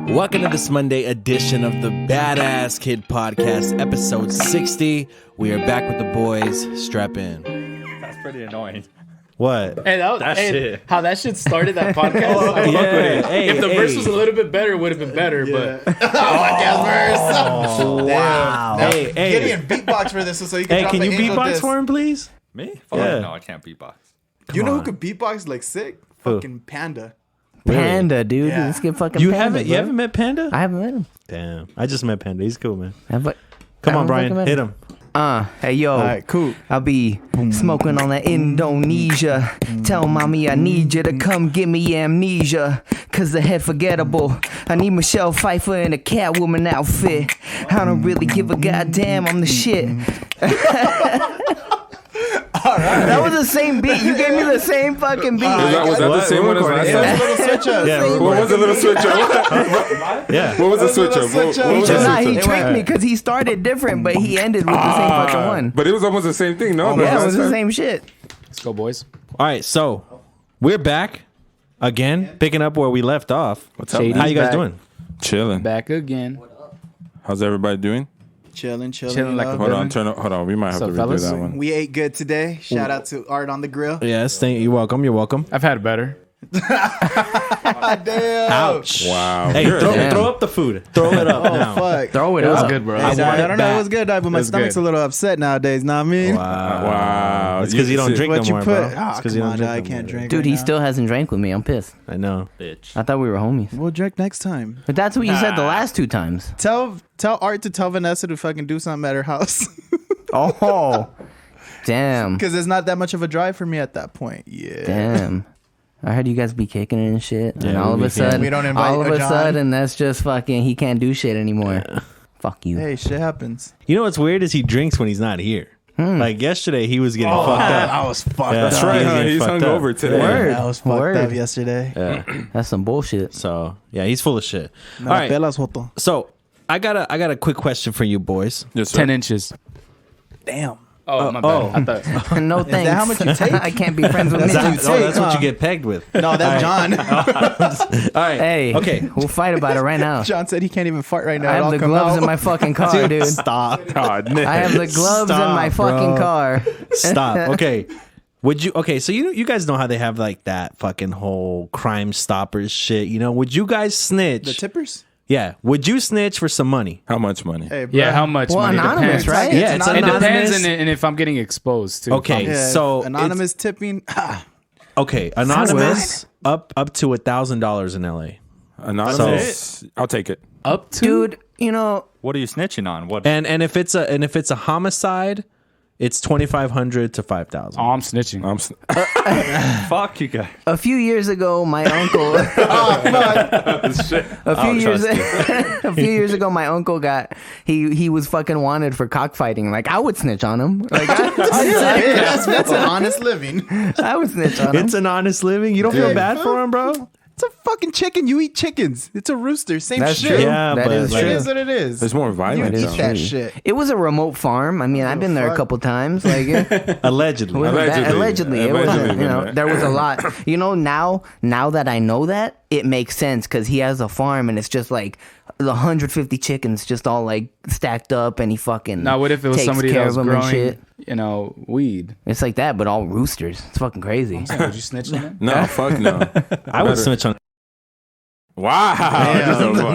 Welcome to this Monday edition of the Badass Kid Podcast, episode 60. We are back with the boys. Strap in. That's pretty annoying. What? Hey, that shit. How that shit started that podcast. I yeah. fuck with it. Hey, if the verse was a little bit better, it would have been better. But podcast verse. Oh, wow. Hey, Gidean, beatbox for this so you can drop can an you angel beatbox disc. for him, please? Me? Yeah. No, I can't beatbox. You know on. who could beatbox like sick? Who? Fucking Panda. Panda, dude. Yeah. Let's get fucking You Panda, haven't met Panda? I haven't met him. Damn. I just met Panda. He's cool, man. Come Come on, Bryan. Hit him. Hey, yo. All right, cool. I'll be smoking on that Indonesia. Tell mommy I need you to come give me amnesia. Cause the head forgettable. I need Michelle Pfeiffer in a Catwoman outfit. I don't really give a goddamn, I'm the shit. All right. That was the same beat. You gave me the same fucking beat. Was that the same one as last It was a time? little switch up. Yeah, What was the little switch up? Yeah. What was the That switch was a up? little switch up. What was Nah, the he switch up? tricked me because he started different, but he ended with the same fucking one. But it was almost the same thing, no? Yeah, it was the same shit. Let's go, boys. All right, so we're back again, picking up where we left off. What's up, Shady. How you guys Back. doing? Chilling. Back again. How's everybody doing? Chilling. Chilling like a Hold on, Villain. hold on. We might have So, to redo fellas? that one. We ate good today. Shout out to Art on the Grill. Yes, you're welcome. You're welcome. I've had better. Damn. Ouch. Wow. Hey, You're- throw up the food. Throw it up now. Fuck. Throw it It was up. good, bro. Hey, I want I it don't know. back. It was good, but my was stomach's good. a little upset nowadays. Know what I mean? Wow. It's because you don't drink What no you more, put? bro. Oh, It's because come you don't on, drink. I no can't more. drink. Dude, right he now. still hasn't drank with me. I'm pissed. I know. I thought we were homies. We'll drink next time. But that's what you said the last two times. Tell Art to tell Vanessa to fucking do something at her house. Oh, damn. Because it's not that much of a drive for me at that point. Yeah. Damn. I heard you guys be kicking it and shit. And Yeah, all of we a can. sudden, We don't invite all of a John. sudden, that's just fucking, he can't do shit anymore. Fuck you. Hey, shit happens. You know what's weird is he drinks when he's not here. Like yesterday, he was getting fucked up. I was fucked Yeah. up. That's right, He's huh? getting He's fucked up. hungover today. Word. I was fucked Word. up yesterday. Yeah. That's some bullshit. So yeah, he's full of shit. Me All la right. pelas, joto. So I got a quick question for you boys. Yes, sir. 10 inches. Damn. Oh, my bad. I thought, No thanks. that how much you take? I can't be friends with That's how midgets. you take. That's what you huh? get pegged with. No, that's John. All right. Hey, Okay. we'll fight about it right now. John said he can't even fart right now. I It'll have the come gloves out. in my fucking car, dude. Stop. God, I have the gloves in my Stop, fucking bro. car. Stop. Okay. Would you? Okay. So you guys know how they have like that fucking whole Crime Stoppers shit. You know? Would you guys snitch? The tippers? Yeah. Would you snitch for some money? How much money? Hey, bro. yeah, how much Well, money? anonymous, Depends. right? Yeah, it's It anonymous. depends, and if I'm getting exposed, too. Okay. Yeah, So anonymous tipping. Okay. Anonymous up to $1,000 in LA. Anonymous? I'll take it. Up to? Dude, you know, What are you snitching on? What? And if it's a homicide, it's 2,500 to 5,000. Oh, I'm snitching. Fuck you guys. a few years ago, my uncle. A few years ago, my uncle he was fucking wanted for cockfighting. Like I would snitch on him. Like That's an honest living. I would snitch on him. It's an honest living. You don't feel bad for him, bro? It's a fucking chicken. You eat chickens. It's a rooster. Same That's shit. true. Yeah, That but is like- It true. is what it is. There's more You violence. eat though. that shit. It was a remote farm. I mean, I've been there a couple times. Like Allegedly. allegedly, it was. Allegedly, You know, man. there was a lot. You know, now that I know that, it makes sense because he has a farm and it's just like the 150 chickens just all like stacked up, and he fucking Now, what if it was takes somebody care that was of 'em and growing, shit. you know, weed? It's like that, but all roosters. It's fucking crazy. Would you snitch on it? No, fuck no. I would snitch on. Wow.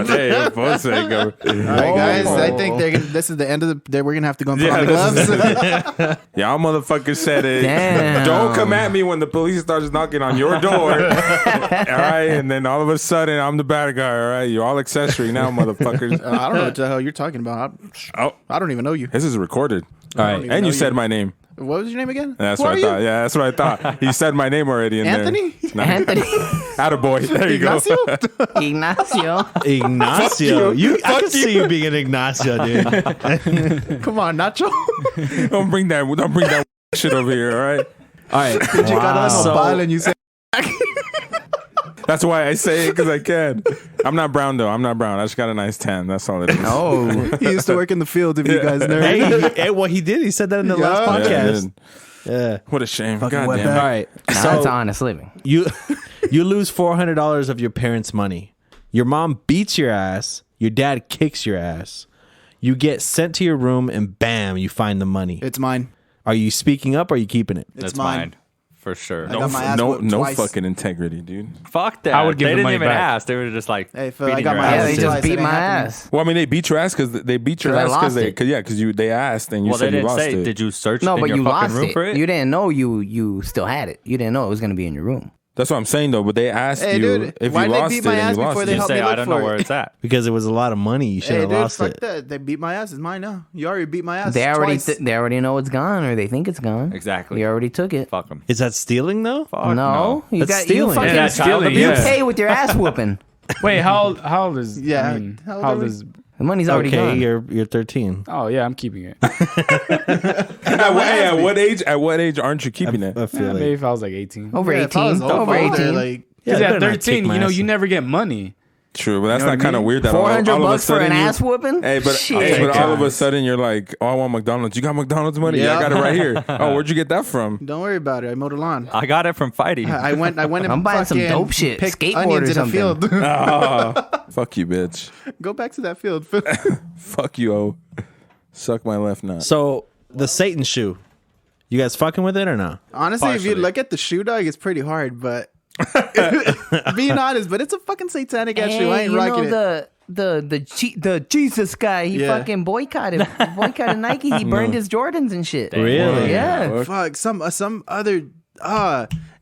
Hey, for a second. All right, guys. I think this is the end of the. We're gonna have to go and put on the gloves. Y'all motherfuckers said it. Damn. Don't come at me when the police starts knocking on your door. All right, and then all of a sudden I'm the bad guy. All right, you're all accessory now, motherfuckers. I don't know what the hell you're talking about. I don't even know you. This is recorded. All right. even And know you said my name. What was your name again? That's Who what are I you? thought. Yeah, that's what I thought. He said my name already in Anthony? there. No. Anthony Attaboy. There you Ignacio? go. Ignacio. Ignacio. I can see you being an Ignacio, dude. Come on, Nacho. Don't bring that shit over here, all right? All right. You got on So- a ball and you said. That's why I say it, because I can. I'm not brown, though. I'm not brown. I just got a nice tan. That's all it is. Oh, He used to work in the field, if you guys know. Hey, well, he did. He said that in the last Yeah. Yeah, I podcast. did. Yeah. What a shame. Fucking God wetback. damn. All right. that's So honest living. you lose $400 of your parents' money. Your mom beats your ass. Your dad kicks your ass. You get sent to your room and bam, you find the money. It's mine. Are you speaking up or are you keeping it? It's That's mine. mine. For sure. I got my ass whooped No twice. fucking integrity, dude. Fuck that. I would give they the didn't money even back. ask. They were just like, Hey, Phil, I beating got your my Yeah, ass. they ass just twice. beat It my happened. ass. Well, I mean, they beat your ass because they beat your 'Cause I ass lost it. because they asked and you Well, said they you didn't lost say, it. did you search No, in but your you fucking lost room it. for it? You didn't know you still had it. You didn't know it was gonna be in your room. That's what I'm saying though. But they asked Hey, you dude, if why'd you they lost beat it my and ass you lost before they it. You helped me say, look I don't know for where it. it's at. Because it was a lot of money. You should Hey, have dude, lost fuck it. that. They beat my ass. It's mine now. You already beat my ass They already twice. they already know it's gone, or they think it's gone. Exactly. You already took it. Fuck them. Is that stealing though? No, you That's got stealing. you fucking Yeah, that's stealing, you yeah. pay with your ass whooping. Wait, how old is? Yeah, I mean, how old how are old we? is? The money's already Okay, gone. you're 13. Oh yeah, I'm keeping it. At what age? At what age aren't you keeping it? I feel Yeah, like maybe if I was like 18. Over Yeah, if I 18. was Over older, 18. like, Because you at better not kick 13, my you know, ass. you never get money. True, but that's You know not what I kind of mean? weird that 400 all of a bucks for sudden an you- ass whooping? Hey, but Shit. all of a sudden you're like, oh, I want McDonald's. You got McDonald's money? Yeah, I Yeah. got it right here. Oh, where'd you get that from? don't worry about it. I mowed a lawn. I got it from fighting. I went and I'm buying some fucking dope shit. picked Skateboard onions or in a something. field. Fuck you, bitch. Go back to that field. Fuck you, oh. Suck my left nut. So the Satan shoe, you guys fucking with it or no? Honestly, if you Partially. look at the shoe dog, it's pretty hard, but being honest, but it's a fucking satanic ass shoe. I ain't you rocking know it. the Jesus guy, he Yeah. fucking boycotted Nike. He burned his Jordans and shit. Really? Yeah. Fuck, some other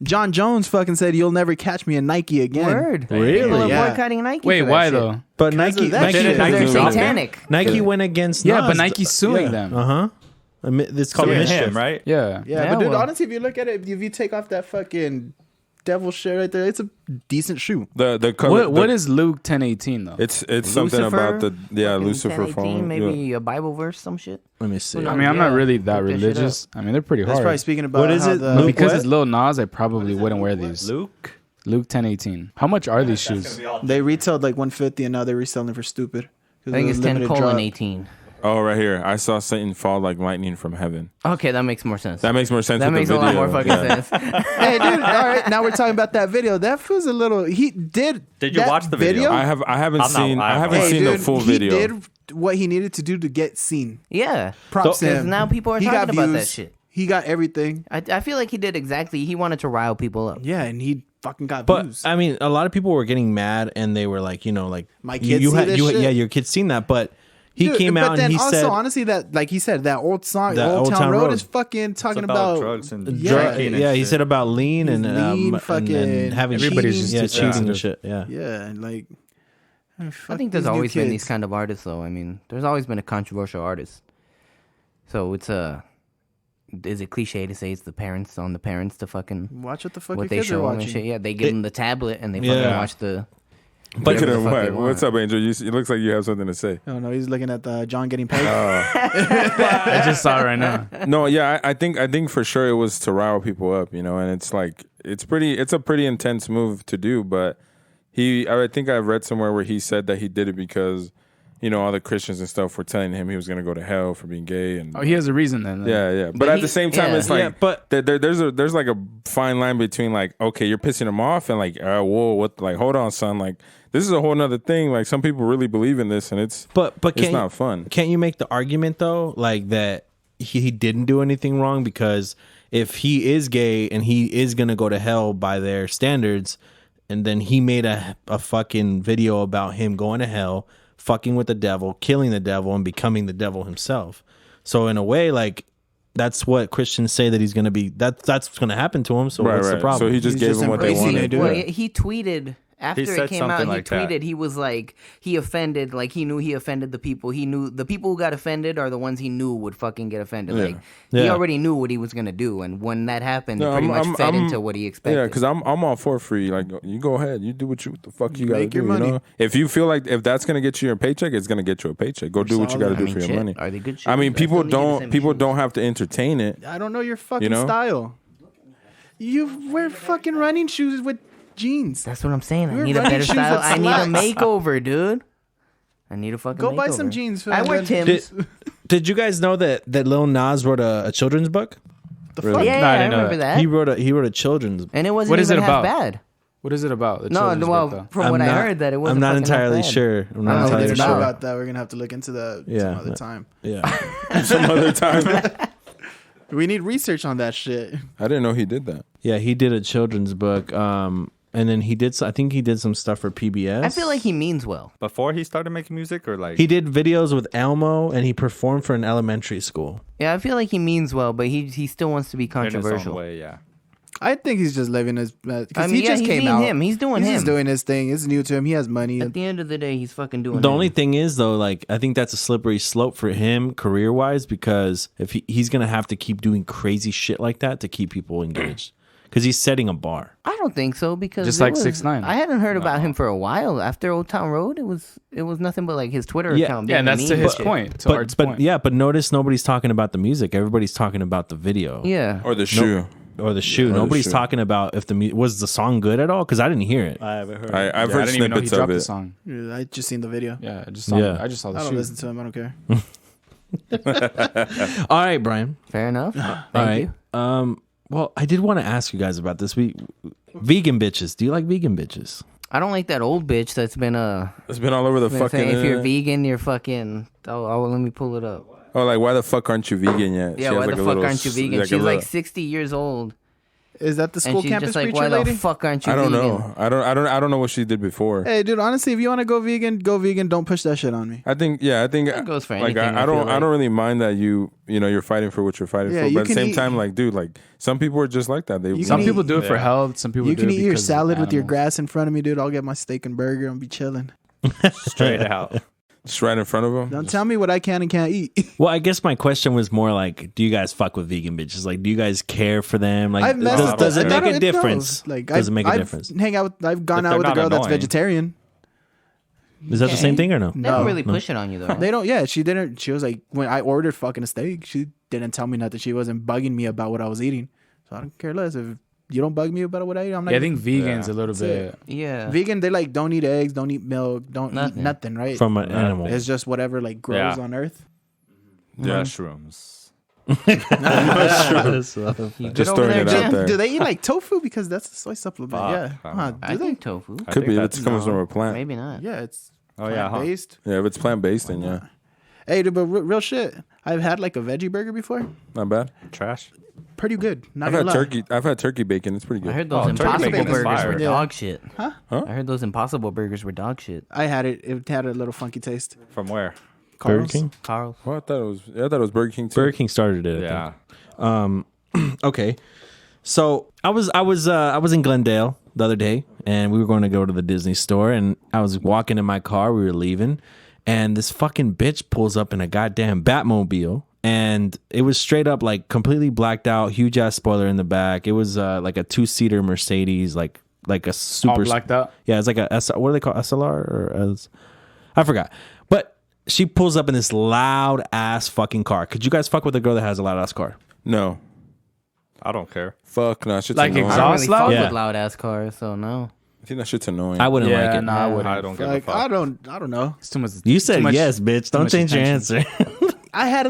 John Jones fucking said you'll never catch me in Nike again. Word. Really? People are Yeah. boycotting Nike. Wait, for that why shit. though? But Because Nike, of that Nike, shit. Because Nike they're do that? satanic. Nike went against. Yeah, Nas. but Nike's suing them. Uh huh. It's called Suing mischief. him, right? Yeah. Yeah, Yeah, but dude, well. honestly, if you look at it, if you take off that fucking devil shit right there, it's a decent shoe. The color. What is Luke 10:18 though? It's something about the fucking Lucifer 10:18, falling. maybe a Bible verse, some shit. Let me see. Who I knows? mean, I'm not Yeah. really that Look that shit up. religious. I mean, they're pretty That's hard. probably speaking about What is how it, the But Luke? because what? it's Lil Nas, I probably wouldn't wear these. Luke? Luke 10:18. How much are these shoes? they retailed like 150 and now they're reselling for stupid. I think it's 10:18. Oh, right here. I saw Satan fall like lightning from heaven. Okay, that makes more sense. That makes more sense. That with makes the a lot video. more fucking Yeah. sense. Hey, dude. All right, now we're talking about that video. That feels a little. He did. Did you that watch the video? I haven't I'm not- seen. I I- haven't Hey, seen dude, the full he video. did what he needed to do to get seen. Yeah. Props to Because him. now people are He talking got about that views. shit. He got everything. I feel like he did exactly. He wanted to rile people up. Yeah, and he fucking got But views. I mean, a lot of people were getting mad, and they were like, like My you- kids you see had, this you, shit? yeah, your kid's seen that, but he Dude, came but out then and he also, said, honestly, that like he said, that old song, That Old Old Town Town Road Road. is fucking talking It's about about drugs and yeah, drinking and yeah, he shit. said about lean and Lean, and fucking having Everybody's cheating, just yeah, too cheating and sensitive. shit. Yeah, yeah, and like. I think there's always been these kind of artists, though. I mean, there's always been a controversial artist. So it's is it cliche to say it's the parents on the parents to fucking Watch what the fuck what your they kids are show them and watching. shit? Yeah, they give them the tablet and they fucking Yeah. watch the. Look at whatever the him. fuck they What? What's want. up, Angel? It looks like you have something to say. Oh no, he's looking at the John getting paid. I just saw it right now. No, yeah, I think for sure it was to rile people up, and it's like it's a pretty intense move to do, but I think I've read somewhere where he said that he did it because all the Christians and stuff were telling him he was gonna go to hell for being gay and Oh, he has a reason then. yeah. But But at he- the same time, yeah. it's like Yeah, but- there's like a fine line between like, okay, you're pissing him off and like, whoa, what? Like, hold on, son. Like, this is a whole nother thing. Like, some people really believe in this, and it's but it's not fun. Can't you make the argument though, like that he didn't do anything wrong? Because if he is gay and he is gonna go to hell by their standards, and then he made a fucking video about him going to hell, fucking with the devil, killing the devil, and becoming the devil himself. So in a way, like that's what Christians say that he's gonna be. That's what's gonna happen to him. So what's the problem? So he just He's gave just them what they embracing wanted. it, dude. Well, Yeah. he tweeted after said it came out. something He like that. tweeted. He was like, he offended. Like he knew he offended the people. He knew the people who got offended are the ones he knew would fucking get offended. Like he Yeah. already knew what he was gonna do, and when that happened, No, it pretty I'm- much fed I'm- into what he expected. Yeah, because I'm all for free. Like, you go ahead, you do what the fuck you gotta Make do. your money. If you feel like if that's gonna get you your paycheck, it's gonna get you a paycheck. Go do what you gotta solid. do I mean, for your shit, money. are they good I mean, shoes? I people still need the don't same people shoes. don't have to entertain it. I don't know your fucking know? style. You wear fucking running shoes with jeans. That's what I'm saying. I We're need a running better shoes style. with I need a slacks. makeover, dude. I need a fucking Go buy some makeover. jeans. I wear man. Tim's. Did you guys know that Lil Nas wrote a children's book? The Really? fuck? Yeah, No, I I didn't know remember that. He wrote a children's. And it wasn't What is even it half about? bad. What is it about? The No, children's well, book, though? from what I heard, that it wasn't. I'm not fucking entirely that bad. sure. I'm not I don't know entirely if Know sure. about that. We're gonna have to look into that some other time. Yeah. Some other time. We need research on that shit. I didn't know he did that. Yeah, he did a children's book. And then he did. I think he did some stuff for PBS. I feel like he means well. Before he started making music, or like he did videos with Elmo, and he performed for an elementary school. Yeah, I feel like he means well, but he still wants to be in his own controversial. way, yeah. I think he's just living his. Because I mean, he just he's came being out. him. He's doing He's him. just doing his thing. It's new to him. He has money. At the end of the day, he's fucking doing The him. only thing is, though, like I think that's a slippery slope for him career wise, because if he's gonna have to keep doing crazy shit like that to keep people engaged, because he's setting a bar. I don't think so because Just it like was- 6ix9ine. I hadn't heard about him for a while. After Old Town Road, it was nothing but like his Twitter Yeah. account. Yeah, being and that's a to meme his and shit. point. To Art's point. But notice nobody's talking about the music. Everybody's talking about the video. Yeah, Or the shoe. Or the shoe. the Nobody's shoe. talking about if was the song good at all, because I didn't hear it. I haven't heard. I've Yeah, I heard didn't even know he snippets of dropped the it. song. Yeah, I just seen the video. Yeah, I just saw. Yeah. I just saw the I don't shoe. listen to him. I don't care. All right, Brian. fair enough. All Thank right. you. Well, I did want to ask you guys about this. Vegan bitches. Do you like vegan bitches? I don't like that old bitch that's been It's been all over the been fucking. saying if you're internet. vegan, you're fucking. Oh, let me pull it up. Oh, like why the fuck aren't you vegan yet? Yeah, She has, why like, the a fuck little aren't you s- vegan? like a She's like little- 60 years old, Is that the and school she's campus just like, preacher why lady? the fuck aren't you I don't vegan? know. I don't know what she did before. Hey, dude. Honestly, if you want to go vegan, go vegan. Don't push that shit on me. I think That goes for like anything, I I feel don't like. really mind that you're fighting for what you're fighting Yeah, for, you but at the can same eat- time, like dude, like some people are just like that. They You Some can people eat- do it for Yeah. health. Some people You do can it eat your because of salad with your animals. grass in front of me, dude. I'll get my steak and burger and be chilling. Straight out. just right in front of them. Don't tell me what I can and can't eat. Well, I guess my question was more like, do you guys fuck with vegan bitches? Like, do you guys care for them? Like, I've met- does it I make don't- a difference? Like, does it make a I've difference? Hang out. I've gone If out with a they're girl not that's annoying. vegetarian. Is that the same thing or no? They No, don't really push it on you though. They don't. Yeah, she didn't. She was like, when I ordered fucking a steak, she didn't tell me nothing. She wasn't bugging me about what I was eating. So I don't care less if you don't bug me about what I eat. I'm not. Yeah, I think vegans a little That's bit. Yeah. vegan. They like don't eat eggs, don't eat milk, don't eat Nothing. nothing. Right? From an animal. It's just whatever like grows Yeah. on Earth. Mushrooms. You Just good over throwing there, it out Jim? there. Do they eat like tofu? Because that's a soy supplement. Fuck, Yeah. I don't Huh, know. I do they? think tofu. I Could think be. that's- It comes from a plant. Maybe not. Yeah, it's Oh yeah, huh? based. Yeah, if it's plant based, then yeah, Hey, dude, but real shit. I've had like a veggie burger before. not bad. Trash. Pretty good. Not I've gonna had lie. turkey. I've had turkey bacon. It's pretty I good. heard those Oh, turkey Impossible bacon is burgers fire. were Yeah. dog shit. Huh? I heard those Impossible burgers were dog shit. I had it. It had a little funky taste. From where? Burger Carl's. King? Carl's. Well, I thought it was Burger King too. Burger King started it. I Yeah. think. Okay. So I was in Glendale the other day, and we were going to go to the Disney store, and I was walking in my car. We were leaving, and this fucking bitch pulls up in a goddamn Batmobile, and it was straight up like completely blacked out, huge ass spoiler in the back. It was like a 2-seater Mercedes, like a super All blacked out. Yeah, it's like a what do they call SLR or I forgot. But she pulls up in this loud ass fucking car. Could you guys fuck with a girl that has a loud ass car? No, I don't care. fuck no. That shit's Like annoying. I don't exhaust really fuck Yeah. with loud ass cars, so no. I think that shit's annoying. I wouldn't Yeah, like it. no, I wouldn't. I don't give a Like fuck. I don't know. It's too much. You too said much- yes, bitch. Don't much change your attention. answer. I had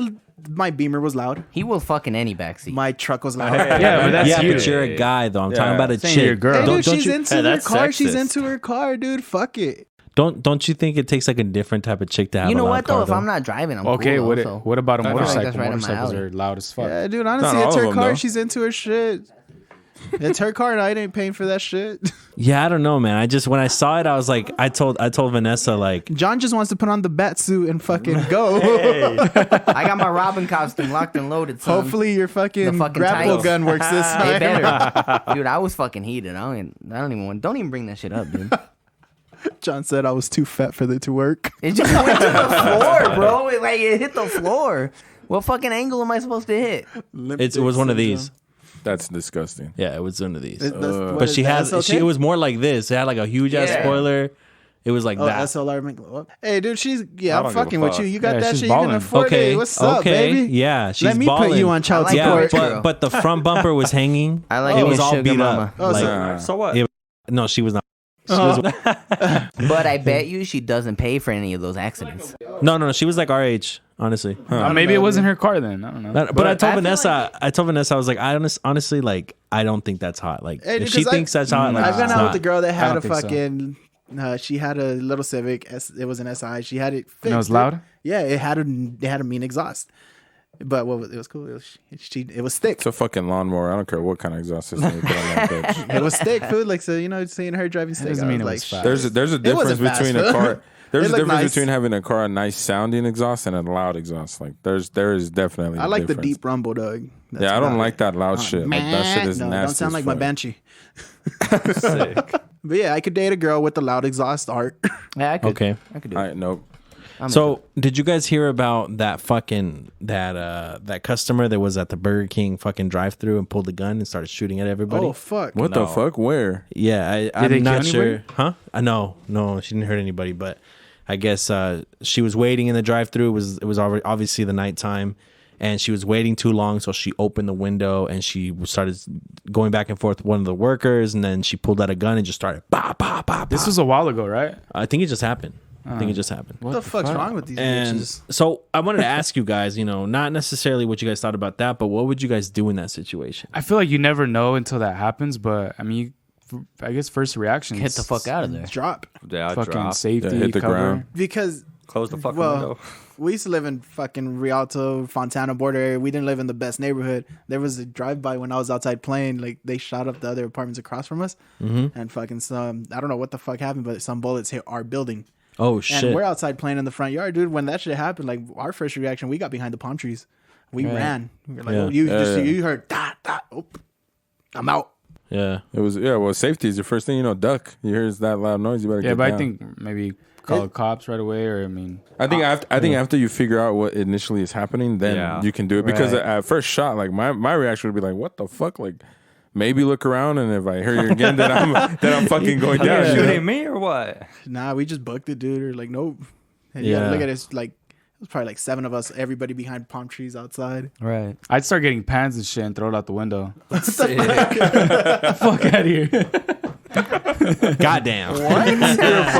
my Beamer was loud. He will fuck in any backseat. My truck was loud. Yeah, but that's yeah, you. but you're a guy though. I'm talking Yeah. about a Saying chick. you're a girl. Hey, Don't, dude, don't she's you into her that's car. She's sexist. into her car, dude. Fuck it. don't you think it takes like a different type of chick to have You know a loud what though? car, If I'm not driving, I'm Okay, cool. what though, so. what about a I feel like motorcycle? that's right in my Motorcycles alley. are loud as fuck. Yeah, dude. Honestly, Not it's all her of them, car. though. She's into her shit. It's her car, and I ain't paying for that shit. Yeah, I don't know, man. When I saw it, I was like, I told Vanessa like, John just wants to put on the bat suit and fucking go. I got my Robin costume locked and loaded. Son. Hopefully, your fucking, The fucking grapple tights. gun works this It time. better, dude. I was fucking heated. I don't even want. Don't even bring that shit up, dude. John said I was too fat for it to work. It just went to the floor, bro. It hit the floor. What fucking angle am I supposed to hit? it was one of these. That's disgusting. Yeah, it was one of these. What But is she that, has. SLK? It was more like this. It had like a huge ass Yeah. spoiler. It was like Oh, that. SLR. Hey, dude, I I'm don't give a fucking with fuck. you. You got Yeah, that she's shit. You can balling. afford Okay. it. What's up, okay. baby? Yeah, she's Let me balling. put you on child I like Yeah, support. but the front bumper was hanging. I like it me was a all sugar beat mama. up. Oh, Like, Nah. So what? Yeah. no, she was not. She Oh. was, But I bet you she doesn't pay for any of those accidents. no, she was like our age. honestly. Maybe it wasn't her car then. I don't know. But I told Vanessa, I was like, honestly, like, I don't think that's hot. Like, Hey, if she because thinks that's hot, like, I've been it's out not. with a girl that had don't a think so. fucking. She had a little Civic. It was an SI. She had it fixed. And it was loud? Yeah, it had a mean exhaust. But it was cool. It was thick. It's a fucking lawnmower. I don't care what kind of exhaust system you put on that bitch. It was thick, food. Like, so, seeing her driving stick, doesn't I mean it like, was fast. There's a difference wasn't fast, between a fool. car. There's It a looked difference nice. between having a car a nice sounding exhaust and a loud exhaust. Like there is definitely. I a like the difference. deep rumble, dog. That's Yeah, I don't about like it. that loud shit. Like, that shit is No, nasty. don't sound as like my fuck. banshee. Sick. But yeah, I could date a girl with the loud exhaust art. Yeah, I could. Okay. I could do All it. right, nope. So, did you guys hear about that fucking that customer that was at the Burger King fucking drive-through and pulled a gun and started shooting at everybody? Oh fuck! What the fuck? Where? Yeah, they I'm kill not sure. anybody? Huh? No, she didn't hurt anybody, but I guess she was waiting in the drive-through. It was obviously the nighttime, and she was waiting too long, so she opened the window and she started going back and forth with one of the workers, and then she pulled out a gun and just started bah, bah, bah, bah. This was a while ago, right? I think it just happened. What the fuck's wrong with these And bitches? so I wanted to ask you guys, not necessarily what you guys thought about that, but what would you guys do in that situation? I feel like you never know until that happens, but I mean, I guess first reaction Get the fuck out of there. Drop Yeah, Fucking drop. safety, Yeah, hit the cover. ground. because Close the fucking window. we used to live in fucking Rialto, Fontana border area. We didn't live in the best neighborhood. There was a drive-by when I was outside playing. Like, they shot up the other apartments across from us, and fucking I don't know what the fuck happened, but some bullets hit our building. Oh And shit! we're outside playing in the front yard, dude. When that shit happened, like, our first reaction, we got behind the palm trees. We ran. We were like, Yeah. oh, you heard that. Oh, I'm out. Yeah. It was well. Safety is your first thing. Duck. You hear that loud noise, you better. Yeah, get but down. I think maybe call the cops right away, or I mean, I think after you figure out what initially is happening, then Yeah. you can do it. Because Right. at first shot, like my reaction would be like, "What the fuck?" Like maybe look around, and if I hear you again, then I'm fucking going Are down. you you know? shooting me or what? Nah, we just booked it, dude. Or like, nope. And you gotta Yeah. look at it. It's like, it was probably like 7 of us, everybody behind palm trees outside. Right. I'd start getting pans and shit and throw it out the window. Fuck out of here. Goddamn.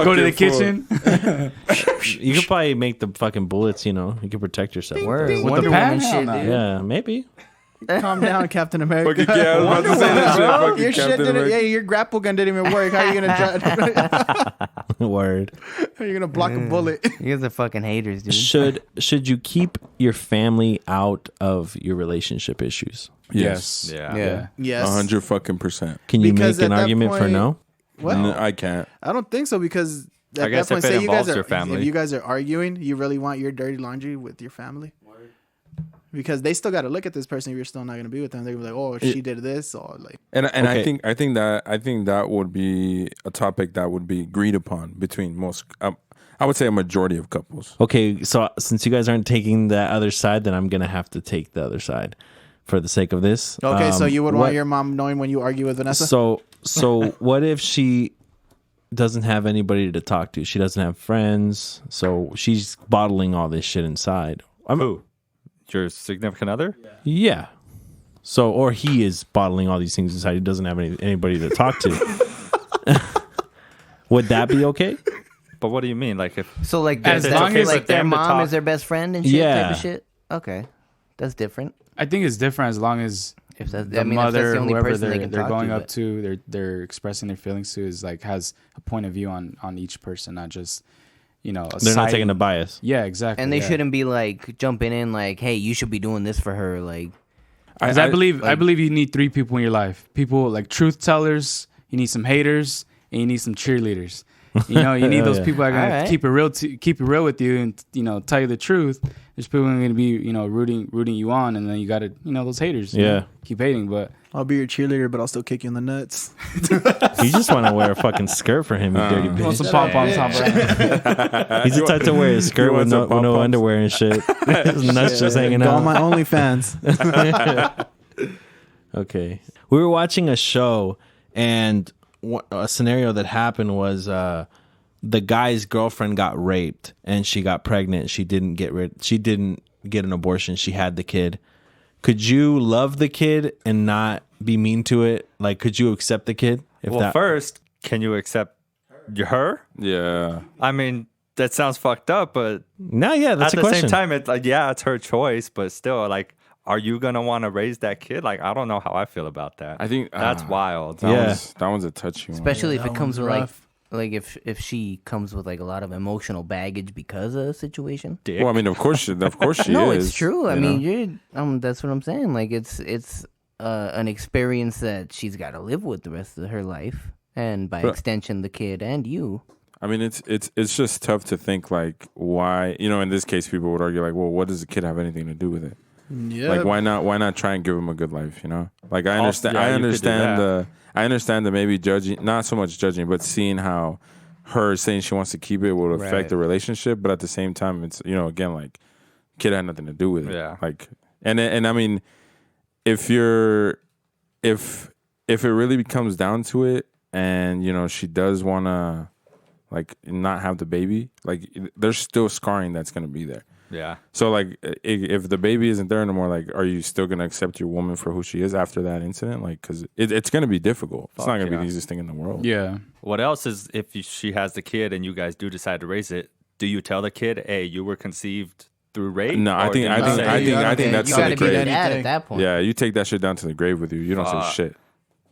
Go to the kitchen. You could probably make the fucking bullets. You can protect yourself. Word. With Wonder the Woman pan? shit, Hell no. dude. Yeah, maybe. Calm down, Captain America. Fucking, yeah, I was about to say that shit. Fucking Your shit Captain didn't. America. Yeah, your grapple gun didn't even work. How are you gonna Word. how are you gonna block a bullet? You guys are fucking haters, dude. Should you keep your family out of your relationship issues? Yes. Yeah. Yeah. Yes. 100%. Can you Because make an at that argument for point- no? What? No, I can't. I don't think so, because at I guess that point, if it say you guys involves are your family. if you guys are arguing, you really want your dirty laundry with your family. Because they still got to look at this person if you're still not going to be with them. They're gonna be like, oh, she did this, or like, And Okay. I think that would be a topic that would be agreed upon between most. I would say a majority of couples. Okay, so since you guys aren't taking that other side, then I'm gonna have to take the other side for the sake of this. okay, so you would what- want your mom knowing when you argue with Vanessa? So what if she doesn't have anybody to talk to? She doesn't have friends, so she's bottling all this shit inside. Who? Your significant other? Yeah. So, or he is bottling all these things inside. He doesn't have anybody to talk to. Would that be okay? But what do you mean? Like if So like, As that's long okay. as Like, Like their them to mom talk- is their best friend and shit Yeah. type of shit. Okay, that's different. I think it's different as long as If that, the I mean, if that's mother, the only whoever person they they're, can they're talk going to, up but- to, they're expressing their feelings to, is like has a point of view on each person, not just a They're not side- taking a bias. Yeah, exactly. And they yeah. shouldn't be like jumping in like, hey, you should be doing this for her. Like, Because I believe like- you need 3 people in your life. People like truth tellers. You need some haters, and you need some cheerleaders. You need those Yeah. people that are gonna Alright. keep it real with you, and tell you the truth. There's people who are gonna be rooting you on, and then you gotta those haters. Yeah. Keep hating, but I'll be your cheerleader, but I'll still kick you in the nuts. You just want to wear a fucking skirt for him, you dirty you want bitch. some pom poms, bro. He's the type to wear a skirt You with want no, some with no pom-poms? underwear and shit. His nuts just hanging Go out. on my OnlyFans. Okay. We were watching a show, and a scenario that happened was the guy's girlfriend got raped, and she got pregnant. She didn't get an abortion. She had the kid. Could you love the kid and not be mean to it? Like, could you accept the kid? first, can you accept her? Yeah. I mean, that sounds fucked up, but No, yeah, that's at a the question. same time, it's like, yeah, it's her choice, but still, like, are you gonna want to raise that kid? Like, I don't know how I feel about that. I think that's wild. that one's a touchy one. Especially if that it comes one's with rough. like if she comes with like a lot of emotional baggage because of the situation. Dick. Well, I mean, of course she No, is. it's true. I you mean, know? you're that's what I'm saying. Like it's an experience that she's got to live with the rest of her life, and by extension, the kid and you. I mean, it's just tough to think like why, you know, in this case, people would argue like, well, what does the kid have anything to do with it? Yeah. Like, why not try and give him a good life? You know, like I Also, understand, yeah, you could do that. I understand that maybe judging, not so much judging, but seeing how her saying she wants to keep it will affect Right. the relationship. But at the same time, it's, you know, again, like kid had nothing to do with it. Yeah. Like, and I mean, if it really becomes down to it, and you know she does want to like not have the baby, like there's still scarring that's gonna be there. Yeah. So like if the baby isn't there anymore, like are you still gonna accept your woman for who she is after that incident? Like because it's gonna be difficult. It's not gonna be the easiest thing in the world. Yeah. What else is if she has the kid and you guys do decide to raise it? Do you tell the kid, "Hey, you were conceived through rape"? No, I Or think do you say- I think that's you to got the to be the grave. dad at that point. Yeah, you take that shit down to the grave with you. You don't say shit.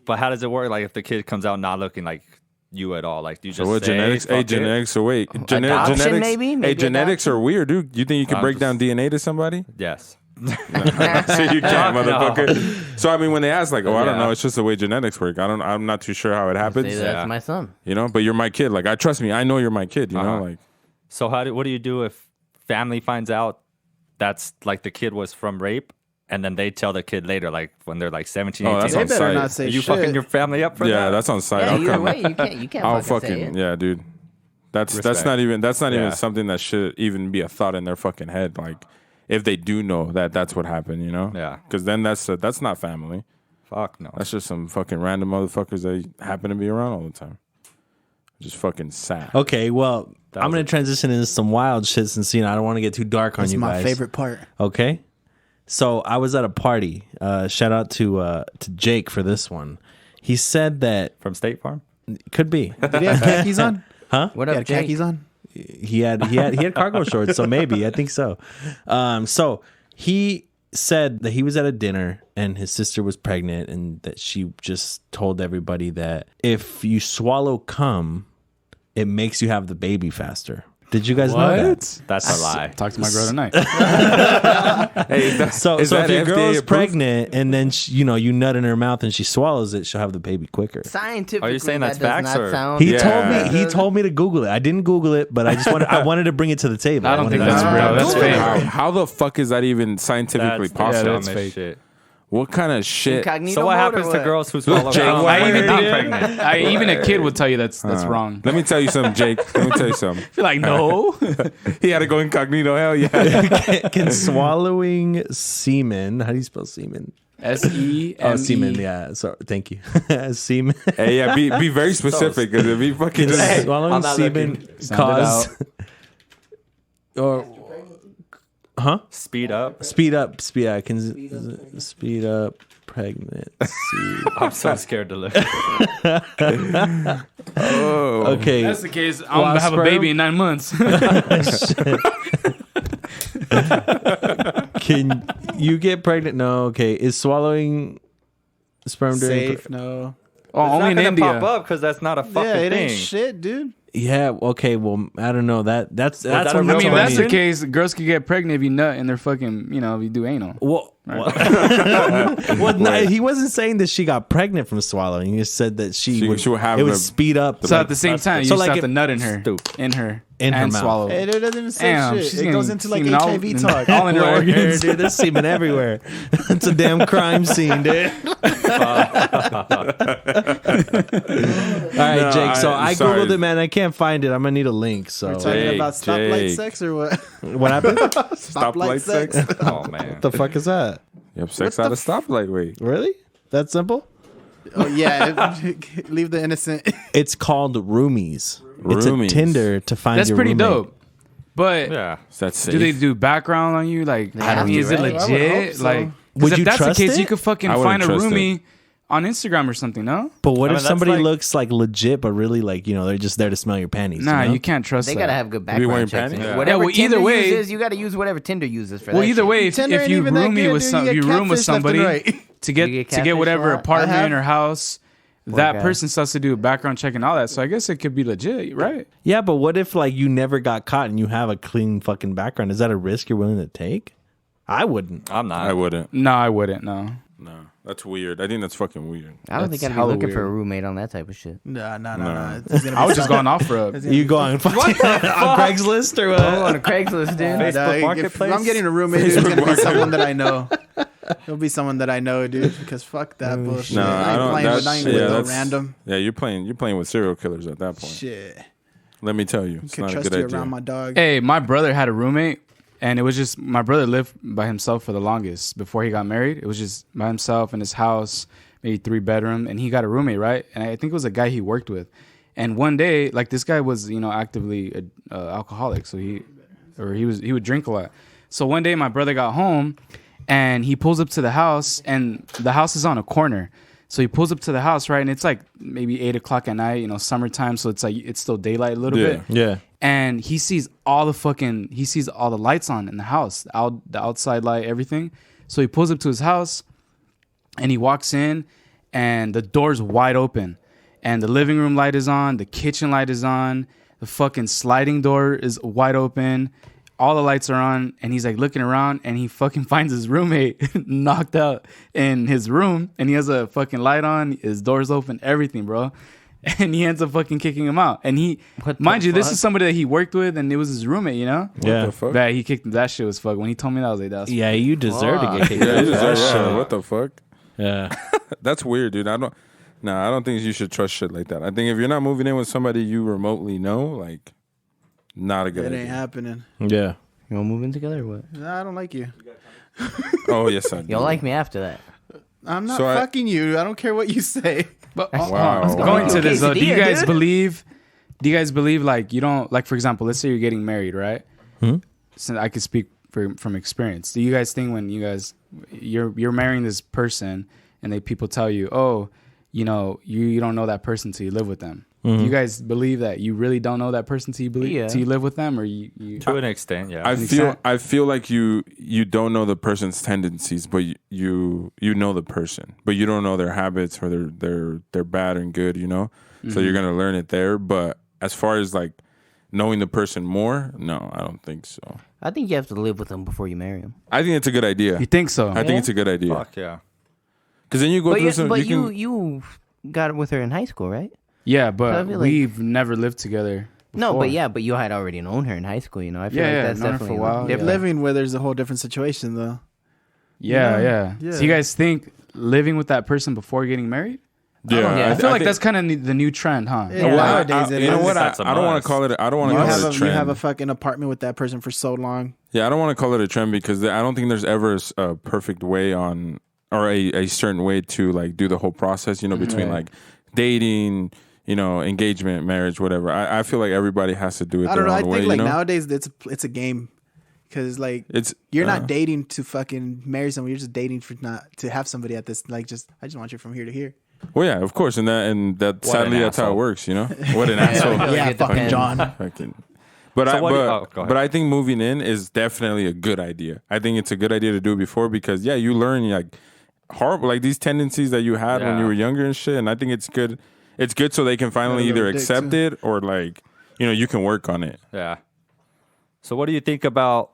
But how does it work? Like if the kid comes out not looking like you at all, like do you just So what say, genetics? Hey, "Fuck it"? genetics. So wait, Adoption, genetics. maybe? Hey, Maybe genetics are weird, dude. You think you can I'm break down just- DNA to somebody? Yes. So you can't, motherfucker. So I mean, when they ask, like, "Oh, I don't Yeah. know," it's just the way genetics work. I'm not too sure how it Say happens. that's Yeah. my son. You know, but you're my kid. Like, I trust me. I know you're my kid. You know, Uh-huh. like, So what do you do if family finds out that's like the kid was from rape, and then they tell the kid later, like when they're like 17, Oh, 18, that's They on better site. not say are you shit. fucking your family up for yeah, that? that's on site. Yeah, I'll either come. way, you can't I'll fucking say fucking it. yeah, dude. That's Respect. not even Yeah. something that should even be a thought in their fucking head. Like, if they do know that that's what happened, you know? Yeah. Because then that's not family. Fuck no. That's just some fucking random motherfuckers that happen to be around all the time. Just fucking sad. Okay, well, I'm was gonna transition into some wild shit since I don't want to get too dark on That's you my guys. favorite part. Okay, so I was at a party. Shout out to Jake for this one. He said that From State Farm? could be Did he have khakis on? What He up, had Jake? khakis on? he had cargo shorts, so maybe I think so. So he said that he was at a dinner and his sister was pregnant, and that she just told everybody that if you swallow cum, it makes you have the baby faster. Did you guys know that? That's a lie. Talk to my girl tonight. Hey, So is if that your FDA girl is approved? pregnant and then you nut in her mouth and she swallows it, she'll have the baby quicker. Scientifically, Are you saying that that's does facts, not or- sound. Yeah. He told me to Google it. I didn't Google it, but I wanted to bring it to the table. I don't wanted think to- that's real. That's Dude, fake. how the fuck is that even scientifically That's possible? that's dumbest fake. shit. What kind of shit? Incognito So what mode or happens to what? girls who swallow Jake, cum why when you they're not did- pregnant? Even a kid would tell you that's wrong. Let me tell you something, Jake. Let me tell you something. Feel like no. He had to go incognito. Hell yeah. Can swallowing semen? How do you spell semen? SEME. Oh, semen. Yeah. So thank you. Semen. Hey, yeah. Be very specific, because if he fucking just Swallowing I'm not semen Sound cause or Speed up. speed up. Speed up pregnancy. I'm so scared to look. Okay. That's the case. I'm gonna have a sperm? baby in 9 months. Can you get pregnant? No. Okay. Is swallowing sperm during Safe? No. Oh, It's only in not gonna India. pop up because that's not a fucking Yeah, it thing. ain't shit, dude. Yeah. Okay. Well, I don't know. That's that what a you I real mean, told that's me. the case. Girls can get pregnant if you nut in their fucking, if you do anal. Well, no, he wasn't saying that she got pregnant from swallowing. He just said that she would have it would the- speed up. So at the same time, you So just like have if- to nut in her, Stupid. in her In her and mouth. swallow. Hey, it doesn't even say Damn, shit. she's It getting goes into like semen all- HIV talk. all in her Where, organs. dude, there's semen everywhere. It's a damn crime scene, dude. All right, Jake. So I sorry. googled it, man. I can't find it. I'm gonna need a link. So Talking Jake, about stoplight Jake. sex or what? what happened? Stoplight sex. Oh man. The fuck is that? You have sex at a stoplight. Wait. Really? That simple? Oh yeah, leave the innocent. It's called Roomies. It's a Roomies. Tinder to find That's your pretty roommate. dope. But Yeah. Is that safe? do they do background on you? Like, have is to, it right? I would legit? hope so. Like, 'cause Would if you that's the trust case, it? you could fucking I find wouldn't a trust roomie on Instagram or something. No, But what I if mean, that's somebody like- looks like legit, but really like they're just there to smell your panties? nah, you know? you can't trust They that. gotta have good wearing background checks. panties? Yeah. Whatever Yeah, well, either Tinder way- uses, you gotta use whatever Tinder uses for Well, that either shit. way, if Tinder ain't you even that room me good, with dude. some, You you get room with catfished left and somebody right. to You get get whatever catfished a lot? apartment I have. or house, that guy. person still has to do a background check and all that. So I guess it could be legit, right? Yeah, but what if like you never got caught and you have a clean fucking background? Is that a risk you're willing to take? I wouldn't. I'm not. I wouldn't. No, I wouldn't. No. No, that's weird. I think that's fucking weird. I don't think That's I'd be hella looking for a weird. roommate on that type of shit. Nah. No. It's gonna be I was just some- going off for a. it's gonna You be- going fucking on Craigslist or what? Oh, on a Craigslist, dude. Facebook Dog, if Marketplace? I'm getting a roommate, it's gonna be someone that I know. It'll be someone that I know, dude. Because fuck that bullshit. No, I ain't playing with, I ain't with no that's- random Yeah, you're playing with serial killers at that point. shit. Let me tell you, it's Could not a trust good you idea. around my dog. Hey, my brother had a roommate, and it was just my brother lived by himself for the longest before he got married. It was just by himself in his house, maybe 3-bedroom, and he got a roommate, right? And I think it was a guy he worked with. And one day, like this guy was, actively alcoholic, so he would drink a lot. So one day, my brother got home, and he pulls up to the house, and the house is on a corner. So he pulls up to the house, right? And it's like maybe 8:00 at night, summertime. So it's like it's still daylight a little bit. Yeah. And he sees all the lights on in the house, the outside light, everything. So he pulls up to his house, and he walks in, and the door's wide open, and the living room light is on, the kitchen light is on, the fucking sliding door is wide open, all the lights are on, and he's like looking around, and he fucking finds his roommate knocked out in his room, and he has a fucking light on, his door's open, everything, bro. And he ends up fucking kicking him out. And mind you, this is somebody that he worked with, and it was his roommate, What Yeah. the fuck? That he kicked him. That shit was fuck. When he told me that, I was like, that's Yeah, you deserve to get kicked Yeah, out. you deserve- That yeah, shit. what the fuck? Yeah. That's weird, dude. I don't think you should trust shit like that. I think if you're not moving in with somebody you remotely know, like, not a good It idea. ain't happening. Yeah. You want to move in together or what? Nah, I don't like you. Oh yes, I do. You'll like me after that. I'm not So I- fucking you. I don't care what you say. But Wow. going to this though, do you Quesadilla, guys dude. believe? Do you guys believe like you don't like, for example, let's say you're getting married, right? So I could speak from experience. Do you guys think when you're marrying this person and people tell you, oh, you don't know that person till you live with them? Do you guys believe that you really don't know that person till you live with them, or you To an extent, yeah. I feel like you don't know the person's tendencies, but you know the person, but you don't know their habits or their bad and good, So you're gonna learn it there. But as far as like knowing the person more, no, I don't think so. I think you have to live with them before you marry them. I think it's a good idea. you think so? I think it's a good idea Fuck yeah. because then you go But, through some. but you you got it with her in high school, right? Yeah, I but feel like- we've never lived together. No, before. but you had already known her in high school. I feel Yeah, like yeah, that's known her for a definitely while, different. Living with there's a whole different situation, though. Yeah. Yeah. So you guys think living with that person before getting married? yeah, I feel like think- that's kind of the new trend, huh? Yeah. Well, Nowadays, it you know is. what? I That's a don't want must. to call it. I don't want to You call have it a trend. you have a fucking apartment with that person for so long. Yeah, I don't want to call it a trend because I don't think there's ever a perfect way on or a certain way to like do the whole process, between like dating, engagement, marriage, whatever. I feel like everybody has to do it I their don't know. I own way, think like you know? nowadays it's a game, because like It's you're not dating to fucking marry someone. You're just dating for not to have somebody at this. Like, I just want you from here to here. Well, yeah, of course, and that sadly an that's how it asshole. works, What an asshole. Yeah, it fucking depends. John. Fucking. But So I what do you- oh, go ahead. but I think moving in is definitely a good idea. I think it's a good idea to do before because you learn like horrible like these tendencies that you had when Yeah. you were younger and shit. And I think it's good. It's good so they can finally Yeah, either little dick, accept too. it or like you can work on it. Yeah. So what do you think about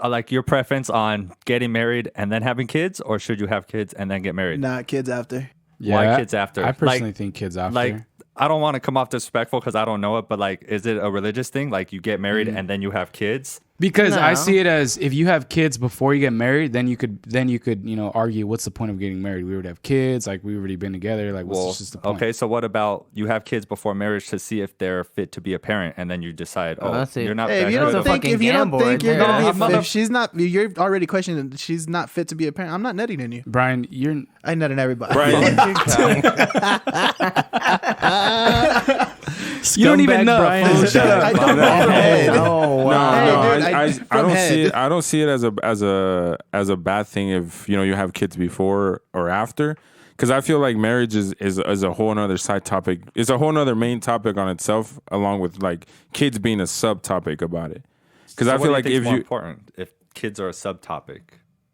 like your preference on getting married and then having kids, or should you have kids and then get married? Not kids after. Why kids after? I personally Like- think kids after. Like, I don't want to come off disrespectful because I don't know it, but like, is it a religious thing? Like, you get married and then you have kids? Because I No. see it as if you have kids before you get married, then you could argue what's the point of getting married? We already have kids, like we already been together, like what's just the point? Okay, so what about you have kids before marriage to see if they're fit to be a parent, and then you decide, that's it. you're not. Hey, that if you good don't of- think fucking if you don't gamble think right you're there. gonna No, be I'm if she's not, you're already questioning she's not fit to be a parent. I'm not nutting in you. Brian, you're I nut in everybody. Right. you don't even Scumbag know. Brian fool. is Shut dead. up. I don't know. Oh, No, wow. Hey, dude, I from don't see head. it. I don't see it as a bad thing if you have kids before or after. because I feel like marriage is a whole nother side topic. It's a whole nother main topic on itself, along with like kids being a subtopic about it. Because I feel like if more you important if kids are a subtopic.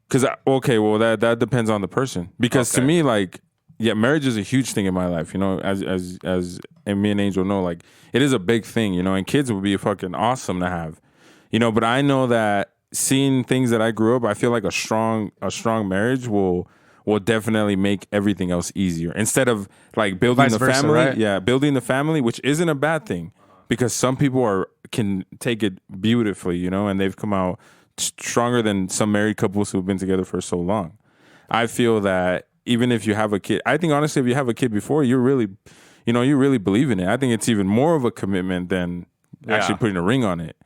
Because that depends on the person. Because to me, like, yeah, marriage is a huge thing in my life. You know, as and me and Angel know, like, it is a big thing. You know, and kids would be fucking awesome to have. You know, but I know that seeing things that I grew up, I feel like a strong marriage will definitely make everything else easier. Instead of like building Vice the versa, family, right? building the family, which isn't a bad thing, because some people can take it beautifully. You know, and they've come out stronger than some married couples who've been together for so long. I feel that even if you have a kid, I think honestly, if you have a kid before, you really believe in it. I think it's even more of a commitment than actually putting a ring on it.